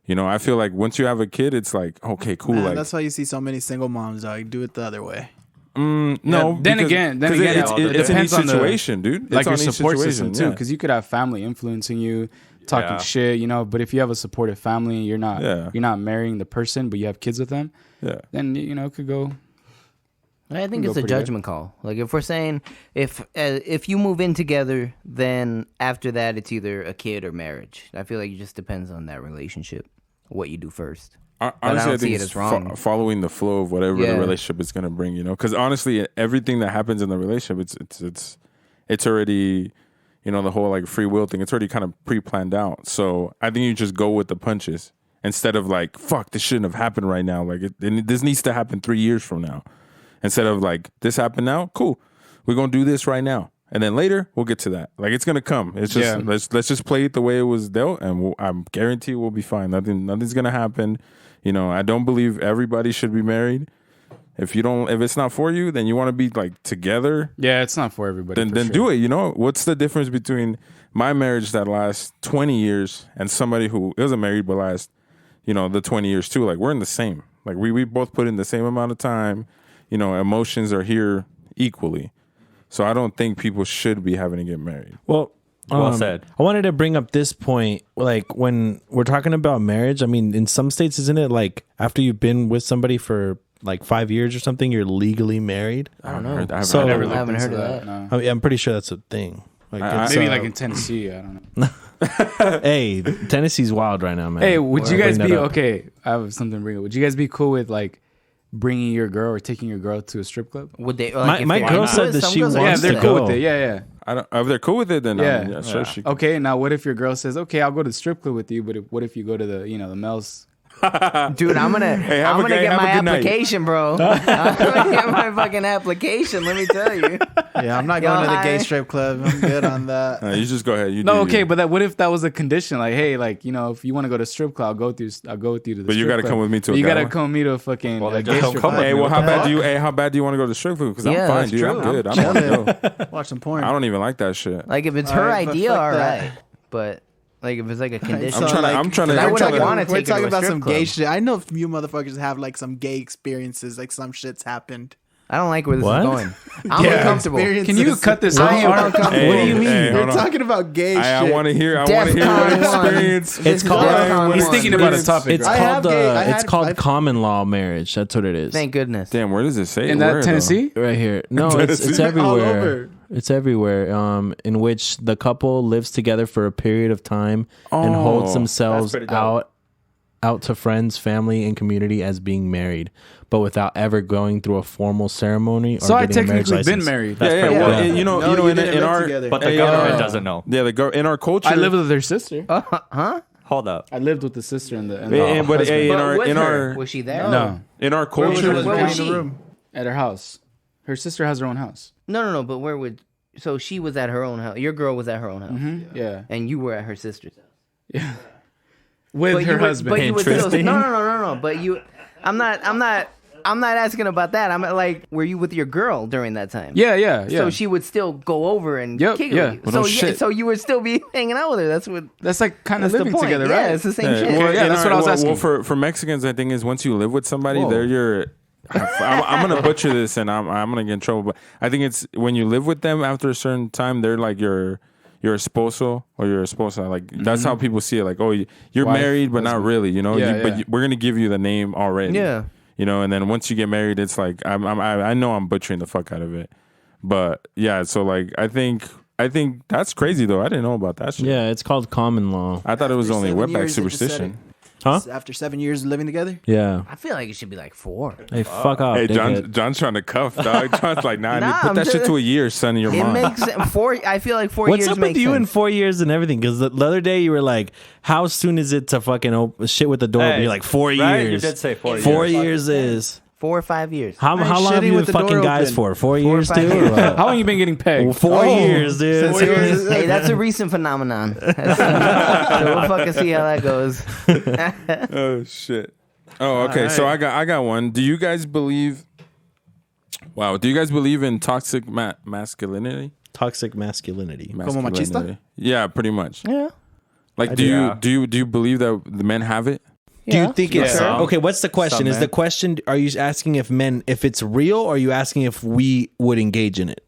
You know, I feel like once you have a kid, it's like, okay, cool. Man, like that's why you see so many single moms, dog. Do it the other way. No. Then again, it's in each depends on situation, dude. like It's your on each support situation, system too, because you could have family influencing you, talking shit, you know. But if you have a supportive family, you're not marrying the person, but you have kids with them. Yeah. Then you know it could go. I think Go it's a pretty judgment call. Like if we're saying if you move in together, then after that it's either a kid or marriage. I feel like it just depends on that relationship, what you do first. Honestly, I see think it it's as wrong. following the flow of whatever Yeah. the relationship is going to bring. You know, because honestly, everything that happens in the relationship, it's already, you know, the whole like free will thing. It's already kind of pre-planned out. So I think you just go with the punches instead of like, fuck, this shouldn't have happened right now. Like this needs to happen 3 years from now. Instead of like, this happened now, cool. We're gonna do this right now, and then later we'll get to that. Like it's gonna come. It's just let's just play it the way it was dealt, and I'm guarantee we'll be fine. Nothing's gonna happen. You know, I don't believe everybody should be married. If it's not for you, then you want to be like together. Yeah, it's not for everybody. Then do it. You know, what's the difference between my marriage that lasts 20 years and somebody who isn't married but lasts, you know, the 20 years too? Like we're in the same. Like we both put in the same amount of time. You know, emotions are here equally. So I don't think people should be having to get married. Well said. I wanted to bring up this point. Like when we're talking about marriage, I mean, in some states, isn't it like after you've been with somebody for like 5 years or something, you're legally married? I don't know. I So- haven't I haven't heard of that. No. I mean, I'm pretty sure that's a thing. Like Maybe like in Tennessee. I don't know. hey, Tennessee's wild right now, man. Hey, would you guys Bring be that up. okay? I have something to bring up. Would you guys be cool with like bringing your girl or taking your girl to a strip club? Would they? My if they girl want to, said that some she girls are wants Yeah, to they're cool go. with it. Yeah. If they're cool with it, then Yeah. sure. She can. Okay, now what if your girl says, "Okay, I'll go to the strip club with you," but what if you go to the males? Dude, I'm gonna have a get my good night. application, bro. I'm gonna get my fucking application. Let me tell you. Yeah, I'm not going to the gay strip club. I'm good on that. You just go ahead. You No, do okay, you. but what if that was a condition? Like, hey, like if you want to go to strip club, I'll go with you to the. But you strip gotta club. come with me to a You gala. gotta come with me to a fucking Well, they gay just don't strip come club. with Hey, me. well, how bad do you want to go to the strip club? Because Yeah, I'm fine, that's dude. I'm true. good. I'm Chilling. Watch some porn. I don't even like that shit. Like if it's All her right, but idea, fuck all that. right. But like if it's like a condition, So, I'm trying to. I I'm wouldn't trying to- wanna We're take her to talking a about strip some club. gay shit. I know if you motherfuckers have like some gay experiences, like some shit's happened. I don't like where this What? is going. I'm Yeah. uncomfortable. Experiences. Can you cut this I am out? uncomfortable. What do you mean? Hey, We're hold on. talking about gay I shit. want to hear. I want Defcon to hear what 1. experience. It's called- Defcon He's 1. thinking about a topic. It's I have called gay- I it's had- called I've- common law marriage. That's what it is. Thank goodness. Damn, where does it say? in Where, that though? Tennessee. Right here. No, it's Tennessee? All everywhere. over. It's everywhere. In which the couple lives together for a period of time and holds Oh, themselves that's pretty dope. out to friends, family, and community as being married, but without ever going through a formal ceremony or So I getting a marriage technically been license. married. Yeah, pretty well, cool. you know, No, you know, you in didn't live our together. But the Hey, government doesn't know. yeah, in our culture. I lived with their sister. Huh? Hold up. I lived with the sister and the but husband. hey, But with in her, our was she there? No, in our Where was culture. her- Where was in the she? room? at her house. Her sister has her own house. No. But where would? So she was at her own house. Your girl was at her own house, Yeah, and you were at her sister's house. with But her you were, husband. But you would still, Interesting. no. But you, I'm not asking about that. I'm like, were you with your girl during that time? yeah. So she would still go over and Yep, kick yeah. with you. Well, So no yeah, shit. so you would still be hanging out with her. That's what. That's like kind of That's the living point. together, Yeah, right? it's the same Yeah, shit. Well, yeah, in that's what I was asking. Well, for Mexicans, the thing is, once you live with somebody, Whoa. they're your. I'm gonna butcher this, and I'm gonna get in trouble. But I think it's when you live with them after a certain time, they're like your esposo or your esposa. Like that's how people see it. Like, oh, you're Wife, married, but not husband. really. You know, Yeah, yeah. we're gonna give you the name already. Yeah. You know, and then once you get married, it's like I know I'm butchering the fuck out of it, But yeah, so like I think that's crazy though. I didn't know about that shit. Yeah, it's called common law. I thought it was After only 7 wetback years, they just said superstition. Huh? After 7 years living together. Yeah. I feel like it should be like 4. Hey, fuck off. Hey, dickhead. John's trying to cuff, dog. John's like, nah, Nah, put I'm that shit just- to a year, son, in your It mind. makes 4. I feel like 4 What's years up with makes you sense. in 4 years and everything? Because the other day you were like, "How soon is it to fucking shit with the door?" Hey, You're like 4 right? years. You did say 4 years. 4 years is 4 or 5 years. how I ain't long have shitting you with been the fucking door guys open. for? 4 4 or years 5 too. years. Or what? How long you been getting pegged? 4 years, dude. Hey, that's a recent phenomenon. So we'll fucking see how that goes. Oh shit. Oh, okay. So I got one. Do you guys believe? Wow. Do you guys believe in toxic masculinity? Toxic masculinity. Como machista? Yeah, pretty much. Yeah. Like, do. do you believe that the men have it? Do you think it's Yeah. okay? What's the question? Some Is men. the question? Are you asking if it's real, or are you asking if we would engage in it?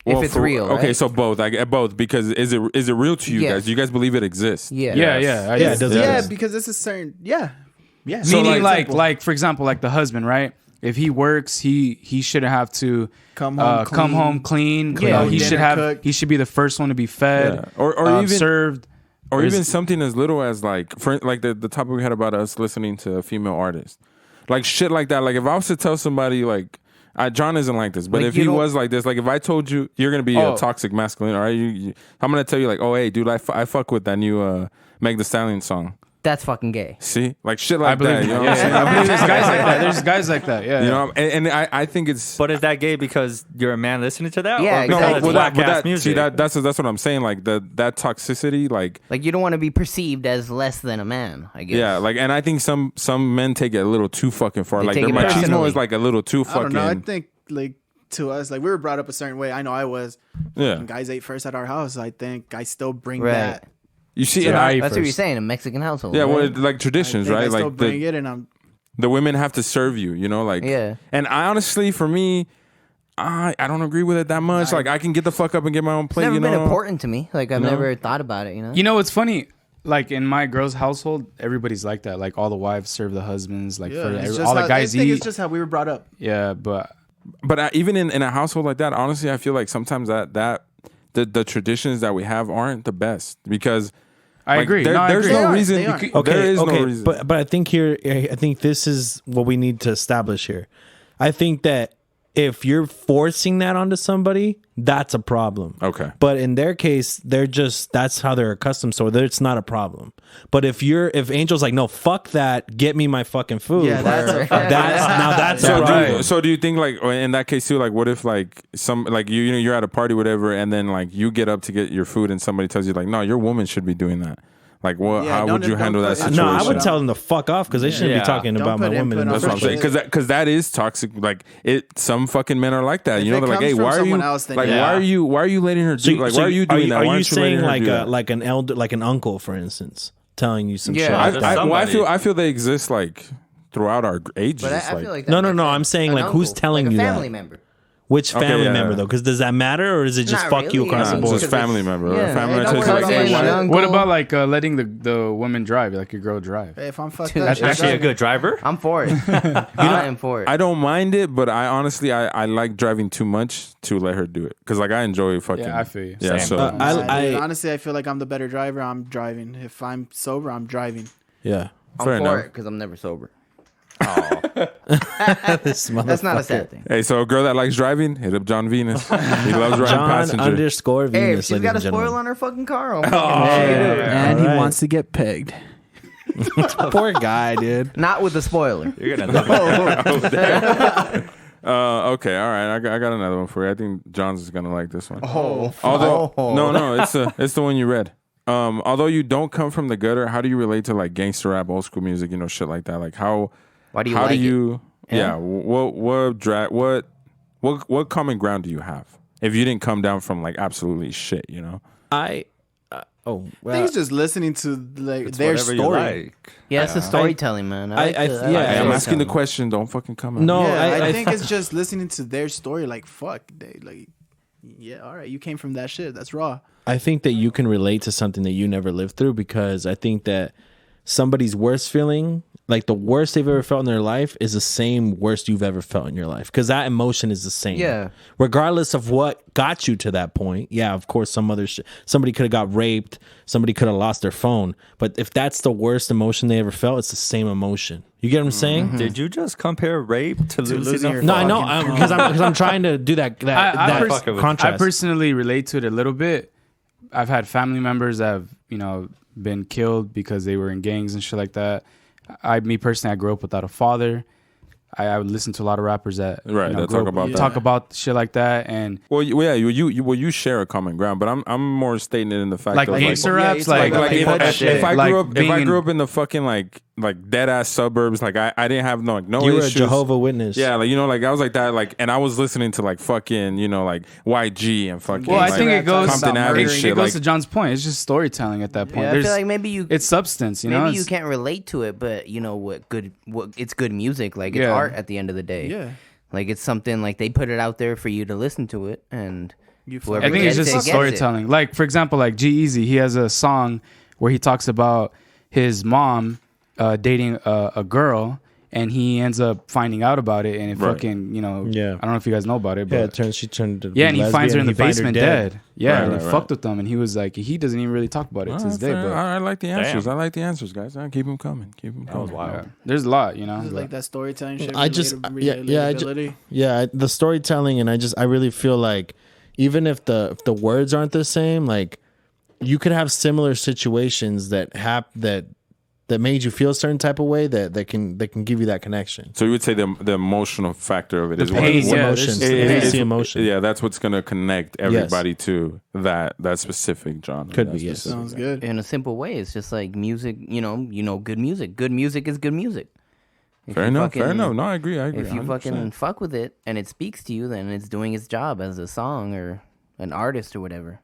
If it's real, Okay, right? so both. I get both because is it real to you Yes. guys? Do you guys believe it exists? Yeah. Yeah, Yes. yeah. It does. Yeah, exist. because this is certain. Yeah. Meaning, like- like for example, like the husband, right? If he works, he shouldn't have to Come home come clean. home clean. Clean You know, your he dinner, should have. cook. He should be the first one to be fed, Yeah. Or even served. or Is- even something as little as like for like the topic we had about us listening to a female artist, like shit like that. Like if I was to tell somebody like. John isn't like this, but Like, if you he don't- was like this, like if I told you you're gonna be Oh. a toxic masculine, all right, I'm gonna tell you like, oh hey, dude, I fuck with that new Meg Thee Stallion song. That's fucking gay. See, like shit I like believe. that. You know Yeah, what I'm saying? I believe there's guys like that. There's guys like that. Yeah. You know, and I think it's But is that gay because you're a man listening to that? Yeah, or because exactly. it's well, whack-ass music? see that's what I'm saying. Like that toxicity, like Like you don't want to be perceived as less than a man. I guess. yeah, like and I think some men take it a little too fucking far. They Like take their it machismo personally. is like a little too I fucking. don't know. I think like to us, like we were brought up a certain way. I know I was. yeah, When guys ate first at our house. I think I still bring Right. that. you see, Yeah, and I- That's what you're First. saying. A Mexican household. yeah, right? well, like I traditions, think right? I still Like bring it, and I'm. the women have to serve you, you know, like Yeah. And I honestly, for me, I don't agree with it that much. Like I can get the fuck up and get my own It's plate. never You been know, important to me. Like I've No. never thought about it. You know. You know what's funny? Like in my girl's household, everybody's like that. Like all the wives serve the husbands. Like Yeah, for it's just all the how- guys I think eat. it's just how we were brought up. Yeah, but But even in a household like that, honestly, I feel like sometimes that the traditions that we have aren't the best because I like, agree. there- No, I there's agree. They no are, reason. they you are. could- Okay, there is okay, no reason. but I think I think this is what we need to establish here. I think that if you're forcing that onto somebody, that's a problem. Okay. But in their case, that's how they're accustomed, so it's not a problem. But if Angel's like, no, fuck that, get me my fucking food. Yeah, that's a that's So, a do problem. you, so do you think like in that case too, like what if like some like you know you're at a party whatever and then like you get up to get your food and somebody tells you like no, your woman should be doing that. Like what? Yeah, how don't- would you don't handle that put- situation? No, I would tell them to fuck off because they shouldn't Yeah. be talking Don't about my put woman. input in on this That's what I'm saying. shit. Because that is toxic. Like some fucking men are like that. If You know, it they're like, comes hey, from why are you someone else, then like yeah. why are you letting her do like why are you doing that? Are Why you aren't letting saying her like do a that? like an elder, like an uncle, for instance, telling you some Yeah. shit? I, There's I, well, somebody. I feel they exist like throughout our ages. But I feel like that No, no, makes no, sense. I'm saying, An like, who's uncle, telling like you a that? family member. Which Okay, family yeah. member though? Because does that matter, or is it just Not fuck you really, across yeah. the Just board? Because family it's- member. yeah. Family Hey, member don't says, worry like, about hey, my why- uncle. what about like letting the woman drive, like your girl drive? Hey, if I'm fucked Dude, up, That's she's actually a driving. good driver. I'm for it. I am for it. I don't mind it, but I honestly I like driving too much to let her do it because like I enjoy fucking. Yeah, I feel you. Yeah, Same. so I Honestly, I feel like I'm the better driver. I'm driving. If I'm sober, I'm driving. yeah. I'm fair for enough. it because I'm never sober. This That's not a motherfucker. sad thing. Hey, so a girl that likes driving, hit up John Venus. He loves driving John passenger. underscore Hey, if Venus. she's ladies got a and gentlemen. spoil on her fucking car, Oh, And All he right. wants to get pegged. Poor guy, dude. not with the spoiler. You're gonna love it. Okay, all right. I got another one for you. I think John's is gonna like this one. Oh, Although no, it's the one you read. Although you don't come from the gutter, how do you relate to like gangster rap, old school music, you know, shit like that? Like how Why do you how like do it? you Yeah. what common ground do you have if you didn't come down from like absolutely shit, you know? I I think it's just listening to like It's their whatever you story. like. Yeah, it's the storytelling, man. I- like I- the- yeah, like Hey, I'm the asking the storytelling. question. Don't fucking come at No, me. Yeah, I I think it's just listening to their story. Like, fuck, they like, yeah, all right, you came from that shit. That's raw. I think that you can relate to something that you never lived through because I think that somebody's worst feeling like the worst they've ever felt in their life is the same worst you've ever felt in your life, because that emotion is the same. Yeah. Regardless of what got you to that point. Yeah, of course, somebody could have got raped, somebody could have lost their phone, but if that's the worst emotion they ever felt, it's the same emotion. You get what I'm saying? Did you just compare rape to losing your a No, I know, fucking because I'm trying to do that contrast. I personally relate to it a little bit. I've had family members that have, been killed because they were in gangs and shit like that. Me personally, I grew up without a father. I would listen to a lot of rappers that that talk about shit like that, and you share a common ground, but I'm more stating it in the fact like of gangster raps, if I grew up in the fucking like dead ass suburbs, like I didn't have no You were issues. a Jehovah Witness. Yeah, like I was like that, like, and I was listening to like fucking like YG and fucking. Well, I think it goes. Compton Ave and shit. It goes to John's point. It's just storytelling at that point. Yeah, I feel like maybe it's substance. Maybe you can't relate to it, but it's good music. Like it's art at the end of the day. Yeah. Like it's something like they put it out there for you to listen to it, and whoever I think it's gets just it, storytelling. gets it. Like for example, like G-Eazy, he has a song where he talks about his mom dating a girl, and he ends up finding out about it, and it fucking Yeah. I don't know if you guys know about it, but she turned to and he finds her in the lesbian, basement dead. Yeah, and he right. fucked with them, and he was like, he doesn't even really talk about it to this day. But I like the answers. Damn. I like the answers, guys. Keep them coming. Keep them coming. yeah, there's a lot, This is like that storytelling shit. The storytelling, and I really feel like even if the words aren't the same, like you could have similar situations that made you feel a certain type of way that can give you that connection. So you would say the emotional factor of it is pain, what emotion. It's the emotion. Yeah, that's what's gonna connect everybody to that specific genre. Could that be, yes. specific- Sounds good. In a simple way, it's just like music. Good music. Good music is good music. If Fair you enough. fucking- Fair enough. No, I agree. If you 100%. fucking fuck with it and it speaks to you, then it's doing its job as a song or an artist or whatever.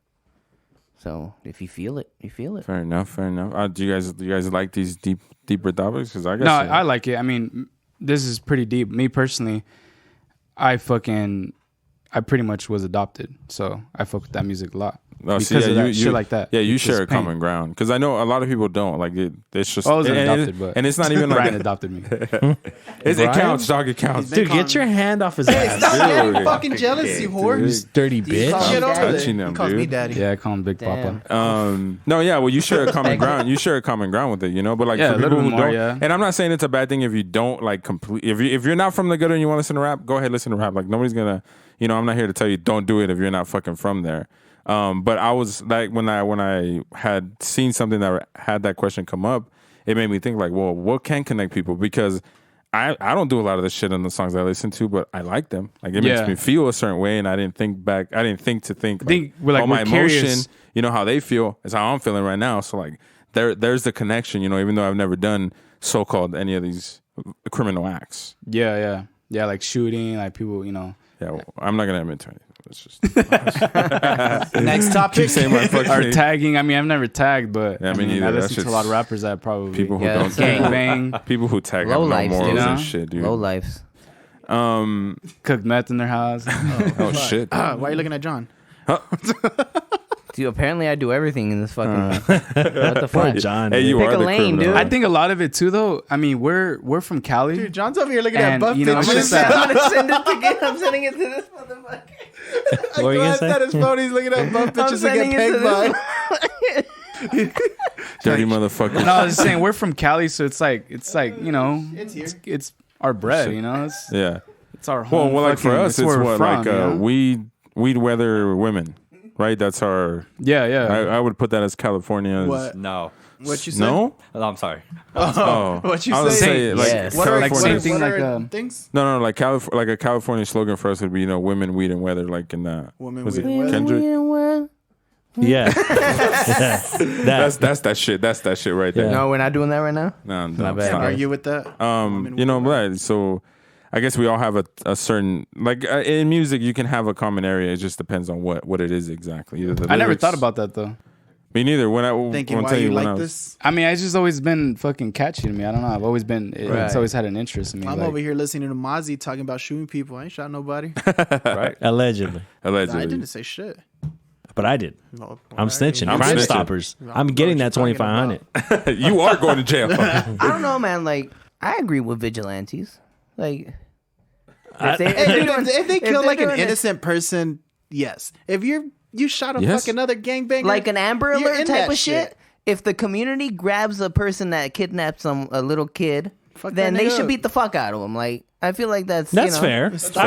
So if you feel it, you feel it. Fair enough. Fair enough. Do you guys like these deeper topics? Because I guess no, I like it. I mean, this is pretty deep. Me personally, I pretty much was adopted, so I fuck with that music a lot. No, because of that shit like that. Yeah, you It's share just a common ground because I know a lot of people don't like it. It's just I wasn't and adopted, but and it's not even like Bryan adopted me. it counts, dog. It counts. Dude, get your hand off his ass. Dude. Fucking jealous, you whore. You dirty bitch. Shit over there. touching He them, calls me dude. daddy. Yeah, I call him Big Damn. Papa. No, yeah, well, you share a common ground. You share a common ground with it, but like Yeah, for a people little who more, don't, yeah. and I'm not saying it's a bad thing if you don't like complete. If you're not from the gutter and you want to listen to rap, go ahead listen to rap. Like nobody's gonna, I'm not here to tell you don't do it if you're not fucking from there. But I was like when I had seen something that had that question come up, it made me think like, well, what can connect people? Because I don't do a lot of the shit on the songs I listen to, but I like them. Like it makes me feel a certain way, and I didn't think back. I didn't think we're my curious. emotion, how they feel is how I'm feeling right now. So like there's the connection, even though I've never done so-called any of these criminal acts. Yeah, like shooting, like people, Yeah, well, I'm not gonna admit to anything. It's just Next topic. saying my fucking or tagging. I mean, I've never tagged, but Yeah, me neither. I That listen to a shit's- lot of rappers that probably people who Yeah, don't that's gang bang, people who tag Low have no lives, morals you know? and shit, dude. Low lives. cook meth in their house. Oh shit. Why are you looking at John? Dude, apparently I do everything in this fucking. What the fuck? John. Hey, dude. you Pick are a the lane, criminal. dude. I think a lot of it too, though. I mean, we're from Cali. Dude, John's over here looking at And, buff you know, pictures. it's just that- I'm gonna send it again. I'm sending it to this motherfucker. What were you gonna say? at his phone. He's looking at buff I'm pictures to sending get it to pegged this. by. Dirty motherfucker. No, I was just saying we're from Cali, so it's like it's here. it's our bread, it's Yeah. it's our home. Well, like for fucking- us, it's where we're what from, like you know? weed weather women, right? That's our. yeah. I would put that as California's. What? No. What you said? No. Oh, I'm sorry. Oh, What you I would say? say like Yes. What are Like California. same thing what like, are things? No, like like a California slogan for us would be women, weed, and weather. Like in Women, was weed, it and weather. Kendrick? Yeah. That's that shit. That's that shit right there. Yeah. No, we're not doing that right now. No, bad. stop. Argue with that? Right. So I guess we all have a certain like in music you can have a common area. It just depends on what it is exactly. Either the I never lyrics- thought about that though. Me neither. When I Thinking when I why tell you when I like was- this? I mean, it's just always been fucking catchy to me. I don't know. I've always been. It's Right. always had an interest in me. I'm like- over here listening to Mozzie talking about shooting people. I ain't shot nobody. Right? Allegedly. Allegedly. I didn't say shit. But I did. No, I'm snitching. I'm Crime snitching. Stoppers. I'm getting that What you talking 2,500. You are going to jail. I don't know, man. Like, I agree with vigilantes. Like, If they killed like an doing it- innocent person, yes. If you shot a Yes. fucking other gangbanger, like an Amber you're Alert in type that of shit. If the community grabs a person that kidnaps a little kid, Fuck then that they nigga should up. beat the fuck out of him. Like, I feel like that's fair. They don't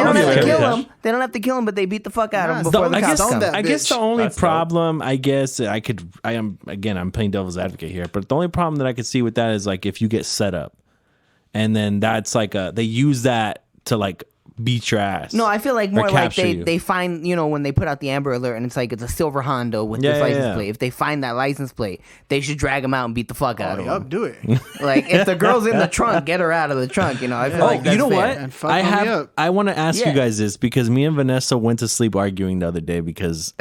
I'll be have to okay kill with him. They don't have to kill him, but they beat the fuck out of him Nah, before the I cops guess, come. that I guess the bitch. only That's dope. problem, I guess I'm playing devil's advocate here, but the only problem that I could see with that is like if you get set up, and then that's like they use that to like beat your ass. No, I feel like or more like capture you. they find, when they put out the Amber Alert and it's like it's a silver Honda with Yeah, this yeah, license yeah. plate. If they find that license plate, they should drag him out and beat the fuck out of him. Yup, do it. Like, if the girl's in the trunk, get her out of the trunk. I feel like that's you know fair. what? And fuck homie up. I want to ask Yeah. you guys this because me and Vanessa went to sleep arguing the other day because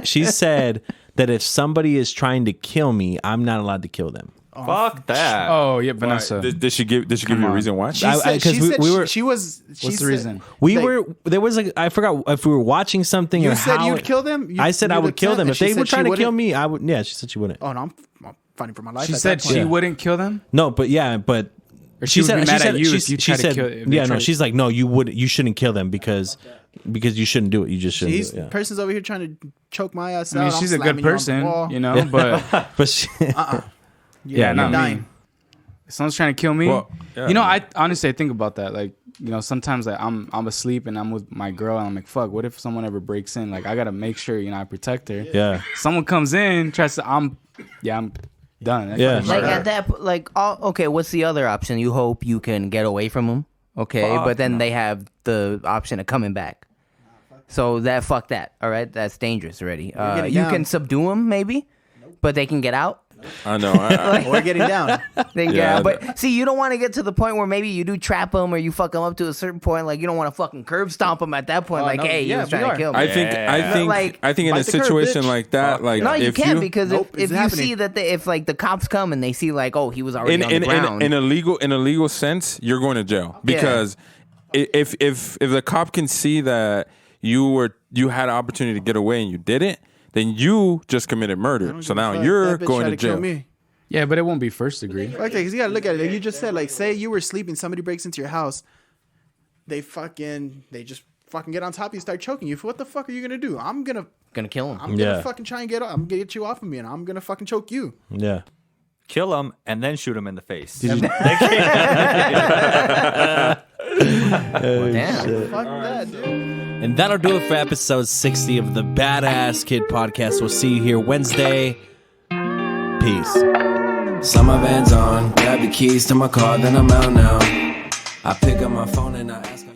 she said that if somebody is trying to kill me, I'm not allowed to kill them. Fuck that. Oh yeah, Vanessa. Did she give you a on. reason why? She said, 'cause she we said were- she was. What's the reason? There was like, I forgot if we were watching something You or said how you'd it- kill them? I said I You'd would kill them. attempt, If and she they were said trying she to kill wouldn't? me, I would. Yeah, she said she wouldn't. Oh no, I'm fighting for my life. She at said that she point. wouldn't kill them. No, but yeah, but Or she would be mad at you if you she try to said, kill- if they yeah, try no, to- she's like, no, you shouldn't kill them because you shouldn't do it. You just shouldn't These do it. Yeah. person's over here trying to choke my ass I mean, out. I'm she's a slamming good you on the person, wall. but But she, yeah, not dying. me. If someone's trying to kill me, Well, yeah. I honestly I think about that. Like, sometimes like I'm asleep and I'm with my girl and I'm like, fuck, what if someone ever breaks in? Like, I gotta make sure I protect her. yeah. Someone comes in, tries to, I'm done. That Yeah. kind of Like shit. at that, okay, what's the other option? You hope you can get away from them, okay? Fuck but then they have the option of coming back. So fuck that. All right, that's dangerous already. getting You down. can subdue them maybe, but they can get out. I know. We're getting down. They can get Yeah, out. But see, you don't want to get to the point where maybe you do trap them or you fuck them up to a certain point. Like, you don't want to fucking curb stomp them at that point. Like, no, hey, yeah, he was we trying are. to kill me. I think Like, in a bite the curb, situation bitch. like that, like No, you if can't because Nope, if it's you happening. see that if like the cops come and they see like, oh, he was already on the ground. in a legal sense, you're going to jail because if the cop can see that you had an opportunity to get away and you didn't, then you just committed murder. So now you're That bitch going tried to kill jail. me. Yeah, but it won't be first degree. Okay, because you gotta look at it. Like you just said, like, say you were sleeping, somebody breaks into your house, they just fucking get on top of you, start choking you. What the fuck are you gonna do? I'm gonna kill him. I'm gonna Yeah. fucking try and I'm gonna get you off of me, and I'm gonna fucking choke you. Yeah. Kill him and then shoot him in the face. Damn. Fuck that, dude. And that'll do it for episode 60 of the Badass Kid Podcast. We'll see you here Wednesday. Peace. Summer Vans on, grab the keys to my car, then I'm out now. I pick up my phone and I ask